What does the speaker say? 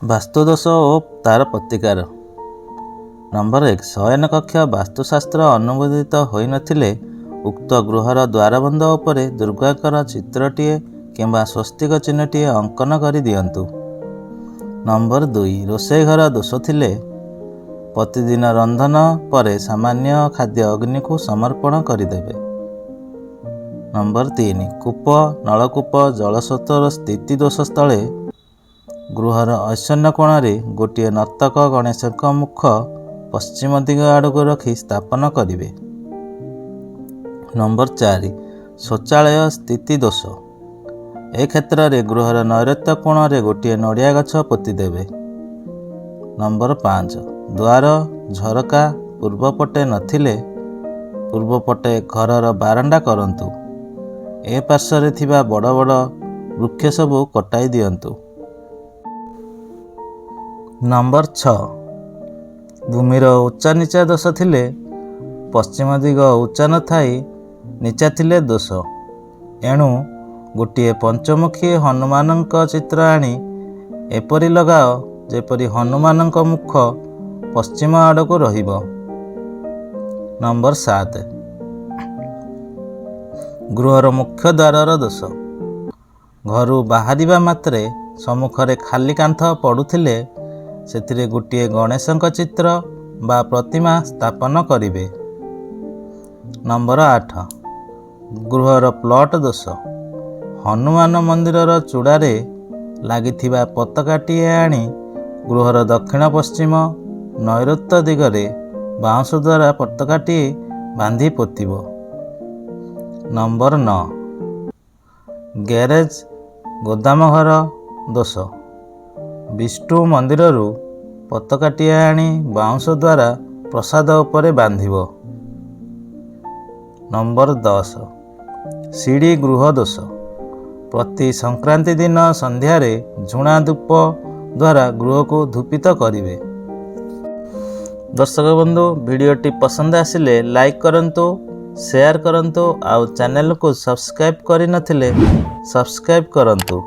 ବାସ୍ତୁଦୋଷ ଓ ତାର ପ୍ରତିକାର। ନମ୍ବର 1। ଶୟନ କକ୍ଷ ବାସ୍ତୁଶାସ୍ତ୍ର ଅନୁମୋଦିତ ହୋଇନଥିଲେ ଉକ୍ତ ଗୃହର ଦ୍ୱାରବନ୍ଧ ଉପରେ ଦୁର୍ଗାଙ୍କର ଚିତ୍ରଟିଏ କିମ୍ବା ସ୍ୱସ୍ତିକ ଚିହ୍ନଟିଏ ଅଙ୍କନ କରିଦିଅନ୍ତୁ। ନମ୍ବର 2। ରୋଷେଇ ଘର ଦୋଷ ଥିଲେ ପ୍ରତିଦିନ ରନ୍ଧନ ପରେ ସାମାନ୍ୟ ଖାଦ୍ୟ ଅଗ୍ନିକୁ ସମର୍ପଣ କରିଦେବେ। ନମ୍ବର 3। କୂପ, ନଳକୂପ, ଜଳସ୍ରୋତର ସ୍ଥିତି ଦୋଷ ସ୍ଥଳେ ଗୃହର ଐଶାନ୍ୟ କୋଣରେ ଗୋଟିଏ ନର୍ତ୍ତକ ଗଣେଶଙ୍କ ମୁଖ ପଶ୍ଚିମ ଦିଗ ଆଡ଼କୁ ରଖି ସ୍ଥାପନ କରିବେ। ନମ୍ବର 4। ଶୌଚାଳୟ ସ୍ଥିତି ଦୋଷ। ଏ କ୍ଷେତ୍ରରେ ଗୃହର ନୈಋତ୍ୟ କୋଣରେ ଗୋଟିଏ ନଡ଼ିଆ ଗଛ ପୋତିଦେବେ। ନମ୍ବର 5। ଦ୍ୱାର, ଝରକା ପୂର୍ବପଟେ ନଥିଲେ ପୂର୍ବପଟେ ଘରର ବାରଣ୍ଡା କରନ୍ତୁ। ଏ ପାର୍ଶ୍ୱରେ ଥିବା ବଡ଼ ବଡ଼ ବୃକ୍ଷ ସବୁ କଟାଇ ଦିଅନ୍ତୁ। ନମ୍ବର 6। ଭୂମିର ଉଚ୍ଚା ନିଚା ଦୋଷ ଥିଲେ ପଶ୍ଚିମ ଦିଗ ଉଚ୍ଚା ନଥାଇ ନିଚା ଥିଲେ ଦୋଷ। ଏଣୁ ଗୋଟିଏ ପଞ୍ଚମୁଖୀ ହନୁମାନଙ୍କ ଚିତ୍ର ଆଣି ଏପରି ଲଗାଅ ଯେପରି ହନୁମାନଙ୍କ ମୁଖ ପଶ୍ଚିମ ଆଡ଼କୁ ରହିବ। ନମ୍ବର 7। ଗୃହର ମୁଖ୍ୟ ଦ୍ୱାରର ଦୋଷ। ଘରୁ ବାହାରିବା ମାତ୍ରେ ସମ୍ମୁଖରେ ଖାଲି କାନ୍ଥ ପଡ଼ୁଥିଲେ ସେଥିରେ ଗୋଟିଏ ଗଣେଶଙ୍କ ଚିତ୍ର ବା ପ୍ରତିମା ସ୍ଥାପନ କରିବେ। ନମ୍ବର 8। ଗୃହର ପ୍ଲଟ ଦୋଷ। ହନୁମାନ ମନ୍ଦିରର ଚୂଡ଼ାରେ ଲାଗିଥିବା ପତାକାଟିଏ ଆଣି ଗୃହର ଦକ୍ଷିଣ ପଶ୍ଚିମ ନୈಋତ୍ୟ ଦିଗରେ ବାଉଁଶ ଦ୍ୱାରା ପତାକାଟିଏ ବାନ୍ଧି ପୋତିବ। ନମ୍ବର 9। ଗ୍ୟାରେଜ, ଗୋଦାମ ଘର ଦୋଷ। ବିଷ୍ଣୁ ମନ୍ଦିରରୁ ପତାକାଟିଏ ଆଣି ବାଉଁଶ ଦ୍ୱାରା ପ୍ରସାଦ ଉପରେ ବାନ୍ଧିବ। ନମ୍ବର 10। ସିଡ଼ି ଗୃହ ଦୋଷ। ପ୍ରତି ସଂକ୍ରାନ୍ତି ଦିନ ସନ୍ଧ୍ୟାରେ ଝୁଣା ଧୂପ ଦ୍ୱାରା ଗୃହକୁ ଧୂପିତ କରିବେ। ଦର୍ଶକ ବନ୍ଧୁ, ଭିଡ଼ିଓଟି ପସନ୍ଦ ଆସିଲେ ଲାଇକ୍ କରନ୍ତୁ, ସେୟାର କରନ୍ତୁ ଆଉ ଚ୍ୟାନେଲକୁ ସବସ୍କ୍ରାଇବ୍ କରିନଥିଲେ ସବସ୍କ୍ରାଇବ୍ କରନ୍ତୁ।